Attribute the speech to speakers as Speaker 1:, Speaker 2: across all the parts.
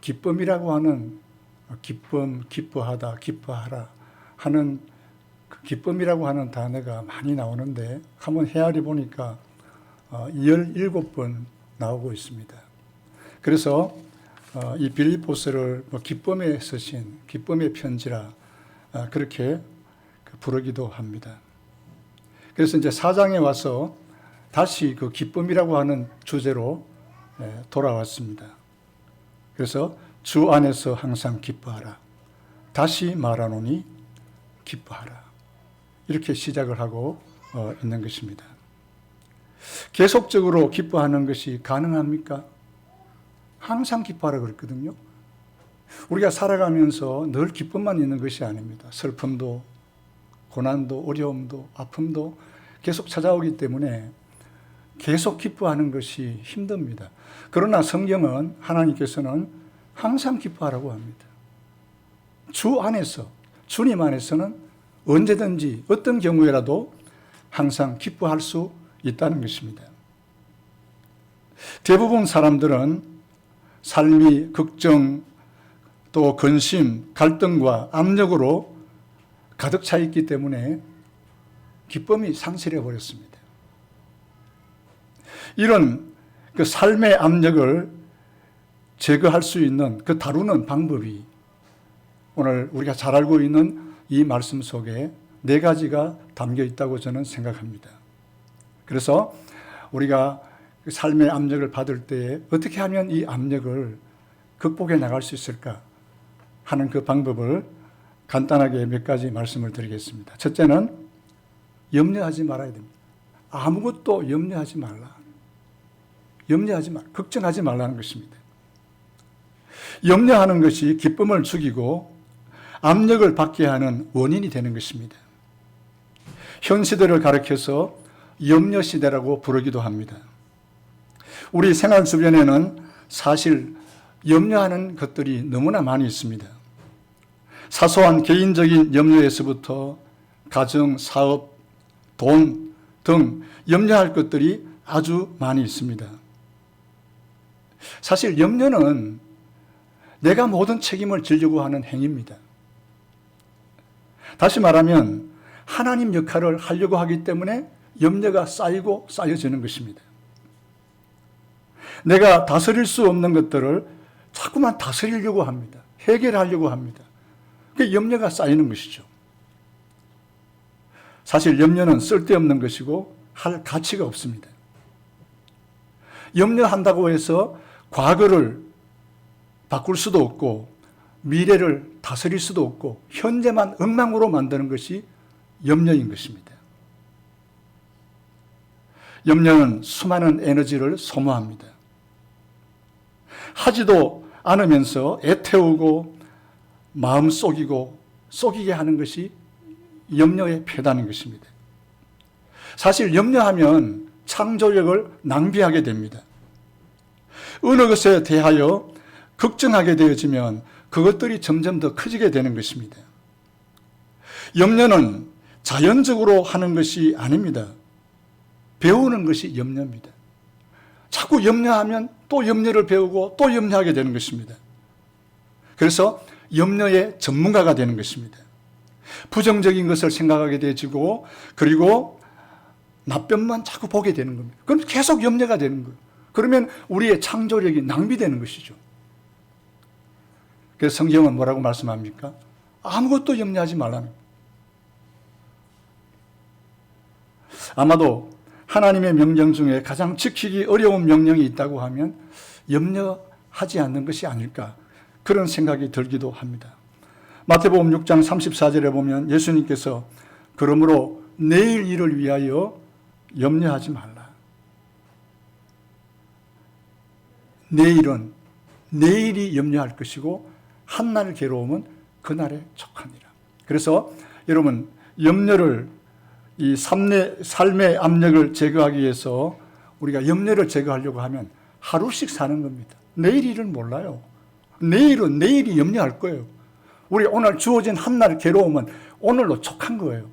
Speaker 1: 기쁨이라고 하는 기쁨, 기뻐하다, 기뻐하라 하는 그 기쁨이라고 하는 단어가 많이 나오는데 한번 헤아려 보니까 17번 나오고 있습니다. 그래서 이 빌립보서를 기쁨에 쓰신 기쁨의 편지라 그렇게 부르기도 합니다. 그래서 이제 4장에 와서 다시 그 기쁨이라고 하는 주제로 돌아왔습니다. 그래서 주 안에서 항상 기뻐하라. 다시 말하노니 기뻐하라. 이렇게 시작을 하고 있는 것입니다. 계속적으로 기뻐하는 것이 가능합니까? 항상 기뻐하라 그랬거든요. 우리가 살아가면서 늘 기쁨만 있는 것이 아닙니다. 슬픔도, 고난도, 어려움도, 아픔도 계속 찾아오기 때문에 계속 기뻐하는 것이 힘듭니다. 그러나 성경은 하나님께서는 항상 기뻐하라고 합니다. 주 안에서, 주님 안에서는 언제든지 어떤 경우에라도 항상 기뻐할 수 있다는 것입니다. 대부분 사람들은 삶이 걱정, 또 근심, 갈등과 압력으로 가득 차 있기 때문에 기쁨이 상실해 버렸습니다. 이런 그 삶의 압력을 제거할 수 있는 그 다루는 방법이 오늘 우리가 잘 알고 있는 이 말씀 속에 4가지가 담겨 있다고 저는 생각합니다. 그래서 우리가 삶의 압력을 받을 때에 어떻게 하면 이 압력을 극복해 나갈 수 있을까 하는 그 방법을 간단하게 몇 가지 말씀을 드리겠습니다. 첫째는 염려하지 말아야 됩니다. 아무것도 염려하지 말라. 염려하지 말, 걱정하지 말라는 것입니다. 염려하는 것이 기쁨을 죽이고 압력을 받게 하는 원인이 되는 것입니다. 현 시대를 가리켜서 염려 시대라고 부르기도 합니다. 우리 생활 주변에는 사실 염려하는 것들이 너무나 많이 있습니다. 사소한 개인적인 염려에서부터 가정, 사업, 돈 등 염려할 것들이 아주 많이 있습니다. 사실 염려는 내가 모든 책임을 지려고 하는 행위입니다. 다시 말하면 하나님 역할을 하려고 하기 때문에 염려가 쌓이고 쌓여지는 것입니다. 내가 다스릴 수 없는 것들을 자꾸만 다스리려고 합니다. 해결하려고 합니다. 그게 염려가 쌓이는 것이죠. 사실 염려는 쓸데없는 것이고 할 가치가 없습니다. 염려한다고 해서 과거를 바꿀 수도 없고 미래를 다스릴 수도 없고 현재만 엉망으로 만드는 것이 염려인 것입니다. 염려는 수많은 에너지를 소모합니다. 하지도 않으면서 애태우고 마음 속이게 하는 것이 염려의 표단인 것입니다. 사실 염려하면 창조력을 낭비하게 됩니다. 어느 것에 대하여 걱정하게 되어지면 그것들이 점점 더 커지게 되는 것입니다. 염려는 자연적으로 하는 것이 아닙니다. 배우는 것이 염려입니다. 자꾸 염려하면 또 염려를 배우고 또 염려하게 되는 것입니다. 그래서 염려의 전문가가 되는 것입니다. 부정적인 것을 생각하게 되지고 그리고 나쁨만 자꾸 보게 되는 겁니다. 그럼 계속 염려가 되는 거예요. 그러면 우리의 창조력이 낭비되는 것이죠. 그래서 성경은 뭐라고 말씀합니까? 아무것도 염려하지 말라는 거예요. 아마도 하나님의 명령 중에 가장 지키기 어려운 명령이 있다고 하면 염려하지 않는 것이 아닐까 그런 생각이 들기도 합니다. 마태복음 6장 34절에 보면 예수님께서 그러므로 내일 일을 위하여 염려하지 말라. 내일이 염려할 것이고 한날 괴로움은 그날에 족하니라. 그래서 여러분 염려를 이 삶의 압력을 제거하기 위해서 우리가 염려를 제거하려고 하면 하루씩 사는 겁니다. 내일 일을 몰라요. 내일이 염려할 거예요. 우리 오늘 주어진 한날 괴로움은 오늘로 촉한 거예요.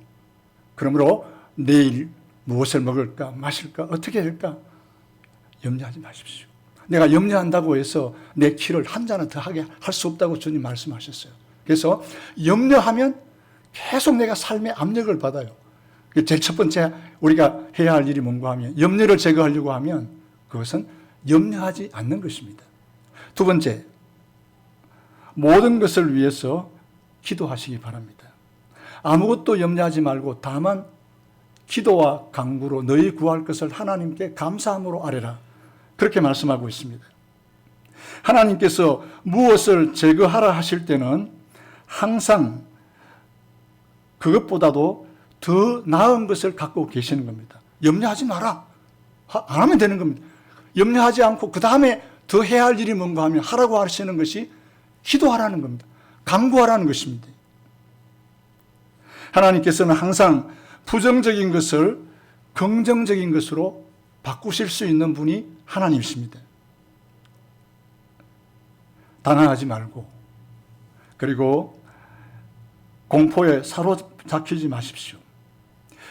Speaker 1: 그러므로 내일 무엇을 먹을까 마실까 어떻게 할까 염려하지 마십시오. 내가 염려한다고 해서 내 키를 한 자는 더 하게 할 수 없다고 주님 말씀하셨어요. 그래서 염려하면 계속 내가 삶의 압력을 받아요. 제일 첫 번째 우리가 해야 할 일이 뭔가 하면, 염려를 제거하려고 하면 그것은 염려하지 않는 것입니다. 두 번째, 모든 것을 위해서 기도하시기 바랍니다. 아무것도 염려하지 말고 다만 기도와 간구로 너희 구할 것을 하나님께 감사함으로 아뢰라. 그렇게 말씀하고 있습니다. 하나님께서 무엇을 제거하라 하실 때는 항상 그것보다도 더 나은 것을 갖고 계시는 겁니다. 염려하지 마라. 안 하면 되는 겁니다. 염려하지 않고 그 다음에 더 해야 할 일이 뭔가 하면 하라고 하시는 것이 기도하라는 겁니다. 간구하라는 것입니다. 하나님께서는 항상 부정적인 것을 긍정적인 것으로 바꾸실 수 있는 분이 하나님이십니다. 당황하지 말고, 그리고 공포에 사로잡히지 마십시오.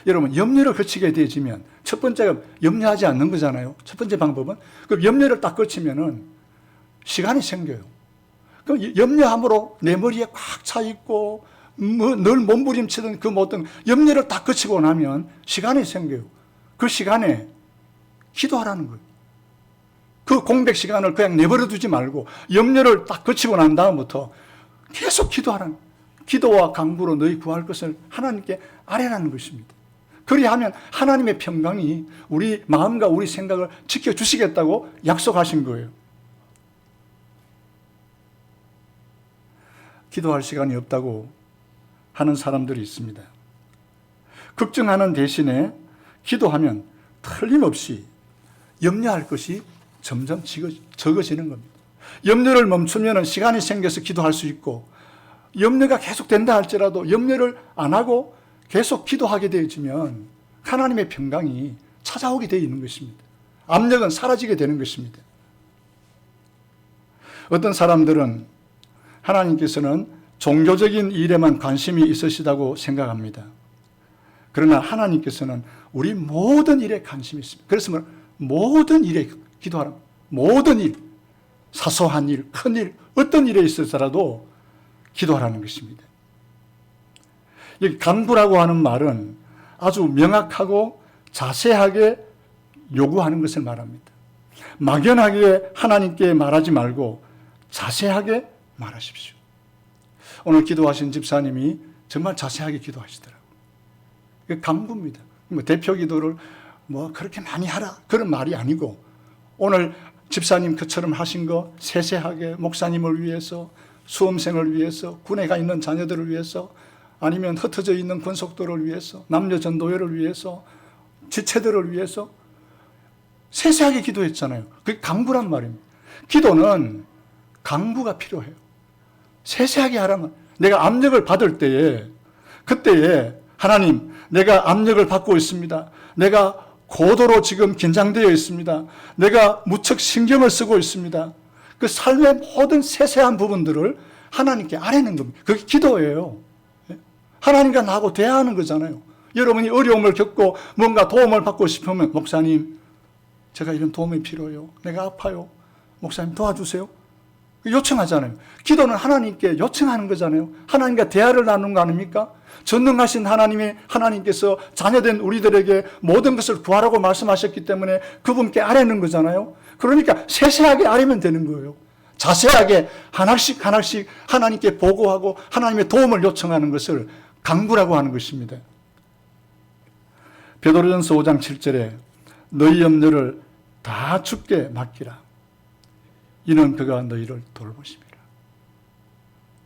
Speaker 1: 여러분, 염려를 거치게 되어지면 첫 번째가 염려하지 않는 거잖아요. 첫 번째 방법은. 그럼 염려를 딱 거치면은 시간이 생겨요. 그럼 염려함으로 내 머리에 꽉 차 있고 늘 몸부림치던 그 모든 염려를 딱 거치고 나면 시간이 생겨요. 그 시간에 기도하라는 거예요. 그 공백 시간을 그냥 내버려 두지 말고 염려를 딱 거치고 난 다음부터 계속 기도하라는 거예요. 기도와 간구로 너희 구할 것을 하나님께 아뢰라는 것입니다. 그리하면 하나님의 평강이 우리 마음과 우리 생각을 지켜주시겠다고 약속하신 거예요. 기도할 시간이 없다고 하는 사람들이 있습니다. 걱정하는 대신에 기도하면 틀림없이 염려할 것이 점점 적어지는 겁니다. 염려를 멈추면 시간이 생겨서 기도할 수 있고, 염려가 계속 된다 할지라도 염려를 안 하고 계속 기도하게 되어지면 하나님의 평강이 찾아오게 되어 있는 것입니다. 압력은 사라지게 되는 것입니다. 어떤 사람들은 하나님께서는 종교적인 일에만 관심이 있으시다고 생각합니다. 그러나 하나님께서는 우리 모든 일에 관심이 있습니다. 그래서 모든 일에 기도하라. 모든 일, 사소한 일, 큰 일, 어떤 일에 있어서라도 기도하라는 것입니다. 이 간구라고 하는 말은 아주 명확하고 자세하게 요구하는 것을 말합니다. 막연하게 하나님께 말하지 말고 자세하게 말하십시오. 오늘 기도하신 집사님이 정말 자세하게 기도하시더라고요. 이게 간구입니다. 대표 기도를 그렇게 많이 하라 그런 말이 아니고, 오늘 집사님 그처럼 하신 거 세세하게 목사님을 위해서, 수험생을 위해서, 군에 가 있는 자녀들을 위해서, 아니면 흩어져 있는 권속들을 위해서, 남녀 전도회를 위해서, 지체들을 위해서 세세하게 기도했잖아요. 그게 간구란 말입니다. 기도는 간구가 필요해요. 세세하게 하라면, 내가 압력을 받을 때에, 그때에 하나님, 내가 압력을 받고 있습니다. 내가 고도로 지금 긴장되어 있습니다. 내가 무척 신경을 쓰고 있습니다. 그 삶의 모든 세세한 부분들을 하나님께 아뢰는 겁니다. 그게 기도예요. 하나님과 나하고 대화하는 거잖아요. 여러분이 어려움을 겪고 뭔가 도움을 받고 싶으면, 목사님, 제가 이런 도움이 필요해요. 내가 아파요. 목사님 도와주세요. 요청하잖아요. 기도는 하나님께 요청하는 거잖아요. 하나님과 대화를 나누는 거 아닙니까? 전능하신 하나님께서 자녀된 우리들에게 모든 것을 구하라고 말씀하셨기 때문에 그분께 아뢰는 거잖아요. 그러니까 세세하게 아뢰면 되는 거예요. 자세하게 하나씩 하나씩 하나님께 보고하고 하나님의 도움을 요청하는 것을 간구라고 하는 것입니다. 베드로전서 5장 7절에 너희 염려를 다 주께 맡기라. 이는 그가 너희를 돌보심이라.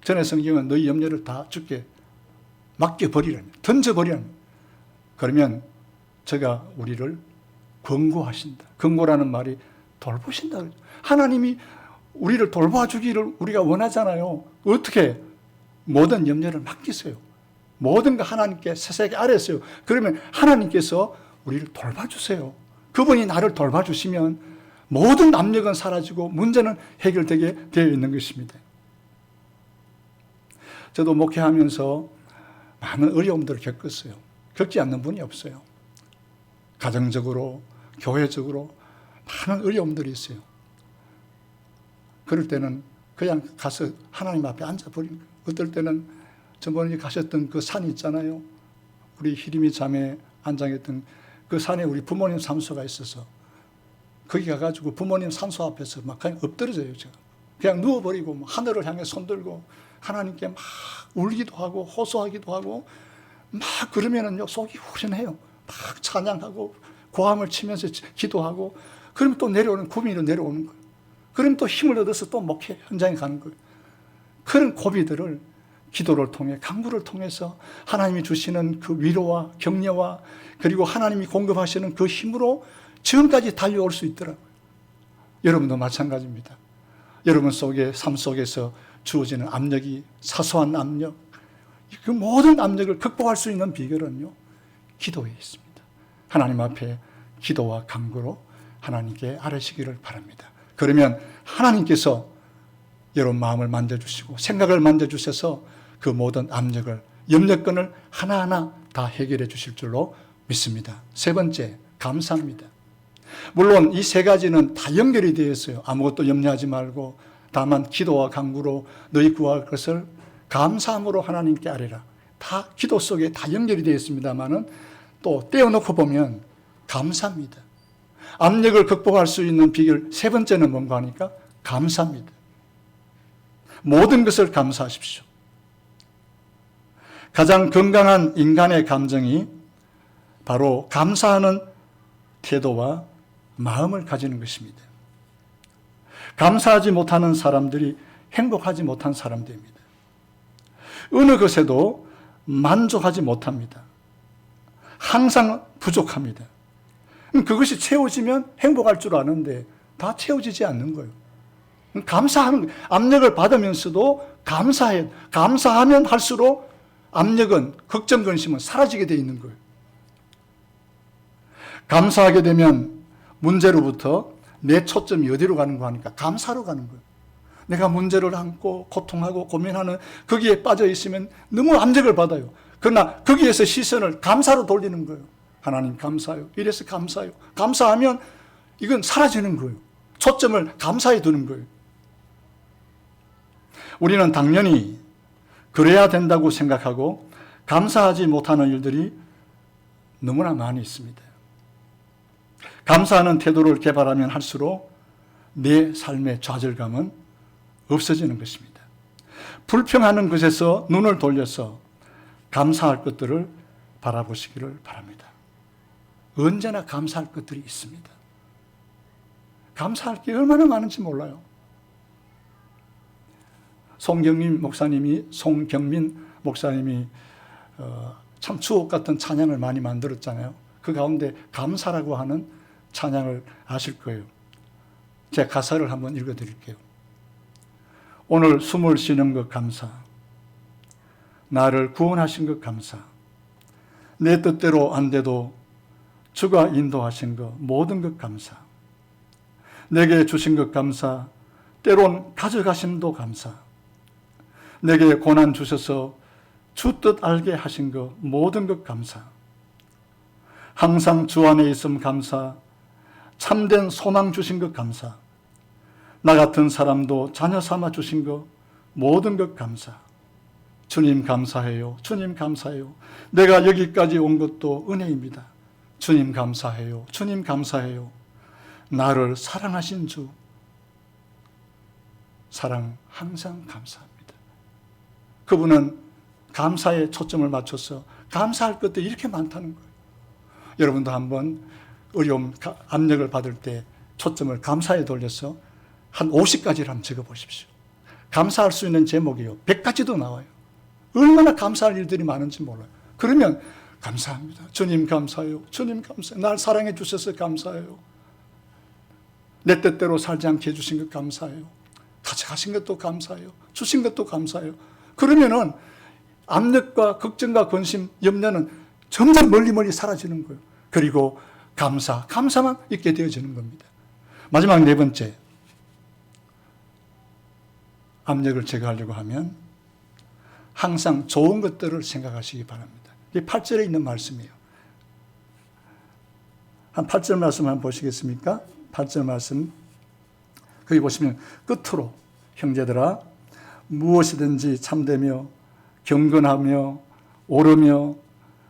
Speaker 1: 전에 성경은 너희 염려를 다 주께 맡겨버리라니, 던져버리라니. 그러면 저가 우리를 권고하신다. 권고라는 말이 돌보신다. 하나님이 우리를 돌봐주기를 우리가 원하잖아요. 어떻게? 모든 염려를 맡기세요. 모든 거 하나님께 세세하게 아뢰세요. 그러면 하나님께서 우리를 돌봐주세요. 그분이 나를 돌봐주시면 모든 압력은 사라지고 문제는 해결되게 되어 있는 것입니다. 저도 목회하면서 많은 어려움들을 겪었어요. 겪지 않는 분이 없어요. 가정적으로, 교회적으로 많은 어려움들이 있어요. 그럴 때는 그냥 가서 하나님 앞에 앉아버리는 거예요. 어떨 때는 저번에 가셨던 그 산이 있잖아요. 우리 희림이 자매 안장했던 그 산에 우리 부모님 산소가 있어서 거기 가가지고 부모님 산소 앞에서 막 그냥 엎드려져요. 제가 그냥 누워버리고 하늘을 향해 손들고 하나님께 막 울기도 하고 호소하기도 하고 막 그러면은요 속이 후련해요. 막 찬양하고 고함을 치면서 기도하고 그러면 또 내려오는 구름이 내려오는 거예요. 그럼 또 힘을 얻어서 또 목회 현장에 가는 거예요. 그런 고비들을 기도를 통해 간구를 통해서 하나님이 주시는 그 위로와 격려와 그리고 하나님이 공급하시는 그 힘으로 지금까지 달려올 수 있더라고요. 여러분도 마찬가지입니다. 여러분 속에 삶 속에서 주어지는 압력이 사소한 압력, 그 모든 압력을 극복할 수 있는 비결은요 기도에 있습니다. 하나님 앞에 기도와 간구로 하나님께 아뢰시기를 바랍니다. 그러면 하나님께서 여러분 마음을 만져주시고 생각을 만져주셔서 그 모든 압력을 염려권을 하나하나 다 해결해 주실 줄로 믿습니다. 세 번째, 감사합니다. 물론 이 세 가지는 다 연결이 되어 있어요. 아무것도 염려하지 말고 다만 기도와 간구로 너희 구할 것을 감사함으로 하나님께 아뢰라. 다 기도 속에 다 연결이 되어 있습니다만은 또 떼어놓고 보면 감사합니다. 압력을 극복할 수 있는 비결 세 번째는 뭔가 하니까 감사합니다. 모든 것을 감사하십시오. 가장 건강한 인간의 감정이 바로 감사하는 태도와 마음을 가지는 것입니다. 감사하지 못하는 사람들이 행복하지 못한 사람들입니다. 어느 것에도 만족하지 못합니다. 항상 부족합니다. 그것이 채워지면 행복할 줄 아는데 다 채워지지 않는 거예요. 감사하는 압력을 받으면서도 감사하면 할수록 압력은 걱정, 근심은 사라지게 되어 있는 거예요. 감사하게 되면 문제로부터 내 초점이 어디로 가는 거 하니까 감사로 가는 거예요. 내가 문제를 안고 고통하고 고민하는 거기에 빠져 있으면 너무 압력을 받아요. 그러나 거기에서 시선을 감사로 돌리는 거예요. 하나님 감사해요. 이래서 감사해요. 감사하면 이건 사라지는 거예요. 초점을 감사에 두는 거예요. 우리는 당연히 그래야 된다고 생각하고 감사하지 못하는 일들이 너무나 많이 있습니다. 감사하는 태도를 개발하면 할수록 내 삶의 좌절감은 없어지는 것입니다. 불평하는 것에서 눈을 돌려서 감사할 것들을 바라보시기를 바랍니다. 언제나 감사할 것들이 있습니다. 감사할 게 얼마나 많은지 몰라요. 송경민 목사님이 참 주옥 같은 찬양을 많이 만들었잖아요. 그 가운데 감사라고 하는 찬양을 아실 거예요. 제 가사를 한번 읽어드릴게요. 오늘 숨을 쉬는 것 감사, 나를 구원하신 것 감사, 내 뜻대로 안 돼도 주가 인도하신 것 모든 것 감사, 내게 주신 것 감사, 때론 가져가심도 감사, 내게 고난 주셔서 주 뜻 알게 하신 것 모든 것 감사, 항상 주 안에 있음 감사, 참된 소망 주신 것 감사, 나 같은 사람도 자녀 삼아 주신 것 모든 것 감사, 주님 감사해요. 주님 감사해요. 내가 여기까지 온 것도 은혜입니다. 주님 감사해요. 주님 감사해요. 나를 사랑하신 주, 사랑 항상 감사합니다. 그분은 감사에 초점을 맞춰서 감사할 것들이 이렇게 많다는 거예요. 여러분도 한번 어려움, 압력을 받을 때 초점을 감사에 돌려서 한 50가지를 한번 적어보십시오. 감사할 수 있는 제목이요. 100가지도 나와요. 얼마나 감사할 일들이 많은지 몰라요. 그러면 감사합니다. 주님 감사해요. 주님 감사해요. 날 사랑해 주셔서 감사해요. 내 뜻대로 살지 않게 해주신 것 감사해요. 가져가신 것도 감사해요. 주신 것도 감사해요. 그러면은 압력과 걱정과 근심, 염려는 점점 멀리 사라지는 거예요. 그리고 감사만 있게 되어지는 겁니다. 마지막 네 번째, 압력을 제거하려고 하면 항상 좋은 것들을 생각하시기 바랍니다. 이게 8절에 있는 말씀이에요. 한 8절 말씀 한번 보시겠습니까? 8절 말씀 거기 보시면 끝으로 형제들아 무엇이든지 참되며 경건하며 옳으며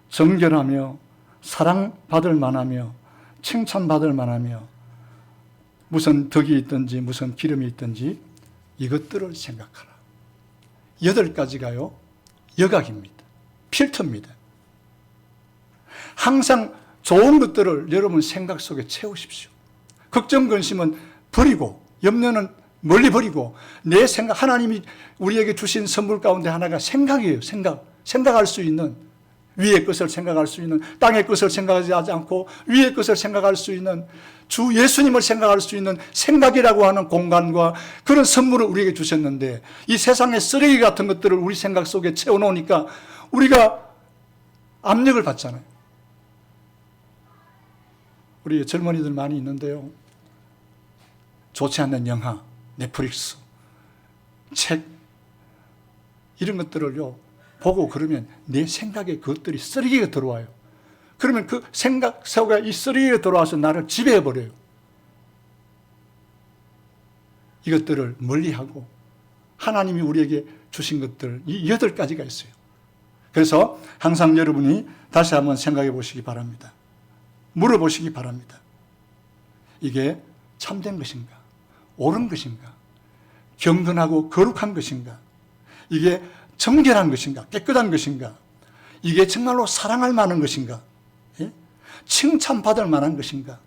Speaker 1: 정결하며 사랑받을 만하며 칭찬받을 만하며 무슨 덕이 있든지 무슨 기름이 있든지 이것들을 생각하라. 8가지가요 여각입니다. 필터입니다. 항상 좋은 것들을 여러분 생각 속에 채우십시오. 걱정 근심은 버리고 염려는 멀리 버리고 내 생각, 하나님이 우리에게 주신 선물 가운데 하나가 생각이에요. 생각할 수 있는, 위의 것을 생각할 수 있는, 땅의 것을 생각하지 않고 위의 것을 생각할 수 있는, 주 예수님을 생각할 수 있는 생각이라고 하는 공간과 그런 선물을 우리에게 주셨는데 이 세상의 쓰레기 같은 것들을 우리 생각 속에 채워놓으니까 우리가 압력을 받잖아요. 우리 젊은이들 많이 있는데요, 좋지 않는 영화, 넷플릭스, 책 이런 것들을요 보고 그러면 내 생각에 그것들이 쓰레기가 들어와요. 그러면 그 생각 속에 이 쓰레기가 들어와서 나를 지배해버려요. 이것들을 멀리하고 하나님이 우리에게 주신 것들, 이 8가지가 있어요. 그래서 항상 여러분이 다시 한번 생각해 보시기 바랍니다. 물어보시기 바랍니다. 이게 참된 것인가? 옳은 것인가? 경건하고 거룩한 것인가? 이게 정결한 것인가? 깨끗한 것인가? 이게 정말로 사랑할 만한 것인가? 예? 칭찬받을 만한 것인가?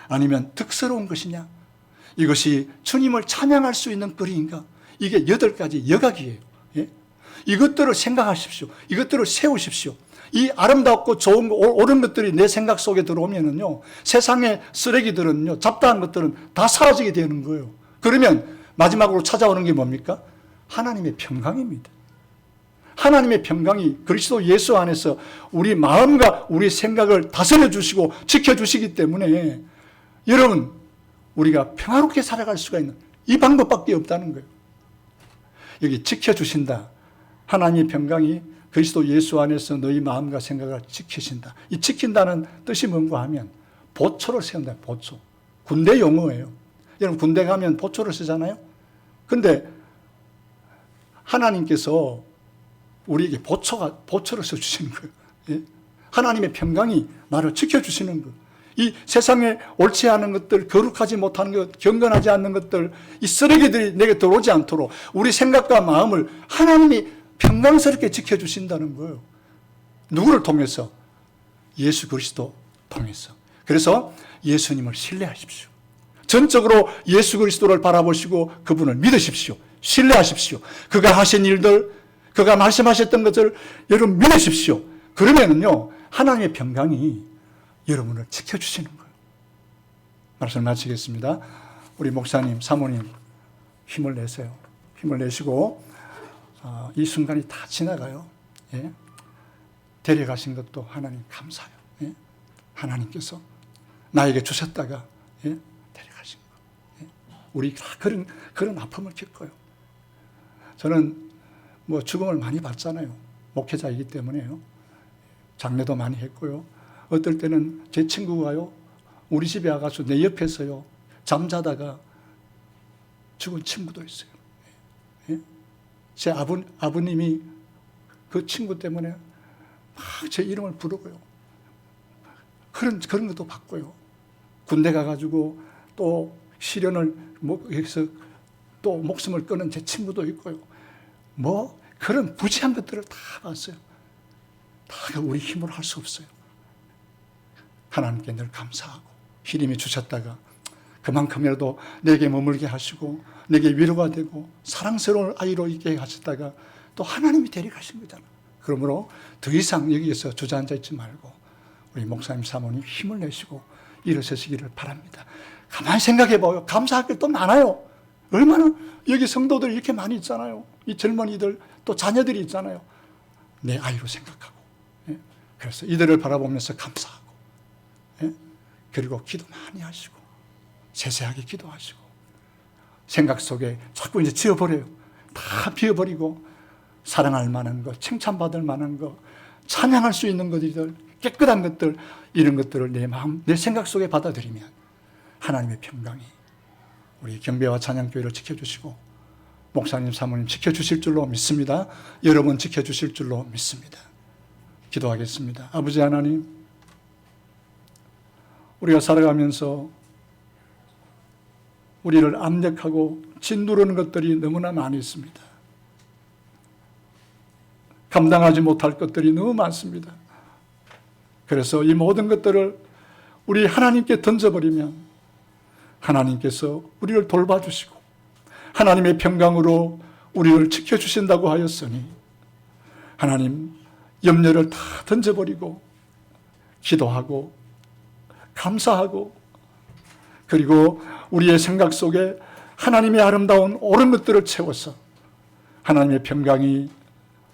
Speaker 1: 아니면 득스러운 것이냐? 이것이 주님을 찬양할 수 있는 거리인가? 이게 8가지 여각이에요. 예? 이것들을 생각하십시오. 이것들을 세우십시오. 이 아름답고 좋은, 옳은 것들이 내 생각 속에 들어오면은요, 세상의 쓰레기들은요, 잡다한 것들은 다 사라지게 되는 거예요. 그러면 마지막으로 찾아오는 게 뭡니까? 하나님의 평강입니다. 하나님의 평강이 그리스도 예수 안에서 우리 마음과 우리 생각을 다스려 주시고 지켜 주시기 때문에 여러분, 우리가 평화롭게 살아갈 수가 있는 이 방법밖에 없다는 거예요. 여기 지켜 주신다. 하나님의 평강이 그리스도 예수 안에서 너희 마음과 생각을 지키신다. 이 지킨다는 뜻이 뭔가 하면 보초를 세운다. 보초. 군대 용어예요. 여러분 군대 가면 보초를 쓰잖아요. 근데 하나님께서 우리에게 보초를 써주시는 거예요. 예? 하나님의 평강이 나를 지켜주시는 거예요. 이 세상에 옳지 않은 것들, 거룩하지 못하는 것, 경건하지 않는 것들, 이 쓰레기들이 내게 들어오지 않도록 우리 생각과 마음을 하나님이 평강스럽게 지켜주신다는 거예요. 누구를 통해서? 예수 그리스도 통해서. 그래서 예수님을 신뢰하십시오. 전적으로 예수 그리스도를 바라보시고 그분을 믿으십시오. 신뢰하십시오. 그가 하신 일들, 그가 말씀하셨던 것을 여러분 믿으십시오. 그러면은요, 하나님의 평강이 여러분을 지켜주시는 거예요. 말씀을 마치겠습니다. 우리 목사님, 사모님 힘을 내세요. 힘을 내시고 이 순간이 다 지나가요. 예? 데려가신 것도 하나님 감사해요. 예? 하나님께서 나에게 주셨다가 예? 데려가신 거. 예? 우리 다 그런 아픔을 겪어요. 저는 뭐 죽음을 많이 봤잖아요. 목회자이기 때문에요. 장례도 많이 했고요. 어떨 때는 제 친구가요, 우리 집에 와가지고 내 옆에서요, 잠자다가 죽은 친구도 있어요. 예? 제 아버님이 그 친구 때문에 막 제 이름을 부르고요. 그런 것도 봤고요. 군대 가가지고 또 시련을 해서 또 목숨을 끊은 제 친구도 있고요. 뭐 그런 부지한 것들을 다 봤어요. 다 우리 힘으로 할 수 없어요. 하나님께 늘 감사하고 힘이 주셨다가 그만큼이라도 내게 머물게 하시고 내게 위로가 되고 사랑스러운 아이로 있게 하셨다가 또 하나님이 데려가신 거잖아. 그러므로 더 이상 여기에서 주저앉아 있지 말고 우리 목사님 사모님 힘을 내시고 일어서시기를 바랍니다. 가만히 생각해 봐요. 감사할 게 또 많아요. 얼마나 여기 성도들이 이렇게 많이 있잖아요. 이 젊은이들 또 자녀들이 있잖아요. 내 아이로 생각하고 예? 그래서 이들을 바라보면서 감사하고 예? 그리고 기도 많이 하시고 세세하게 기도하시고 생각 속에 자꾸 이제 지어버려요. 다 비워버리고 사랑할 만한 것, 칭찬받을 만한 것, 찬양할 수 있는 것들, 깨끗한 것들, 이런 것들을 내 마음, 내 생각 속에 받아들이면 하나님의 평강이 우리 경배와 찬양교회를 지켜주시고 목사님, 사모님 지켜주실 줄로 믿습니다. 여러분 지켜주실 줄로 믿습니다. 기도하겠습니다. 아버지 하나님, 우리가 살아가면서 우리를 압력하고 짓누르는 것들이 너무나 많이 있습니다. 감당하지 못할 것들이 너무 많습니다. 그래서 이 모든 것들을 우리 하나님께 던져버리면 하나님께서 우리를 돌봐주시고 하나님의 평강으로 우리를 지켜주신다고 하였으니 하나님, 염려를 다 던져버리고 기도하고 감사하고 그리고 우리의 생각 속에 하나님의 아름다운 옳은 것들을 채워서 하나님의 평강이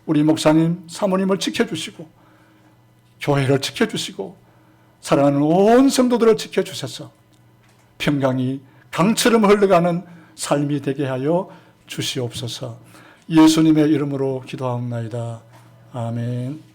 Speaker 1: 우리 목사님, 사모님을 지켜주시고 교회를 지켜주시고 사랑하는 온 성도들을 지켜주셔서 평강이 강처럼 흘러가는 삶이 되게 하여 주시옵소서. 예수님의 이름으로 기도하옵나이다. 아멘.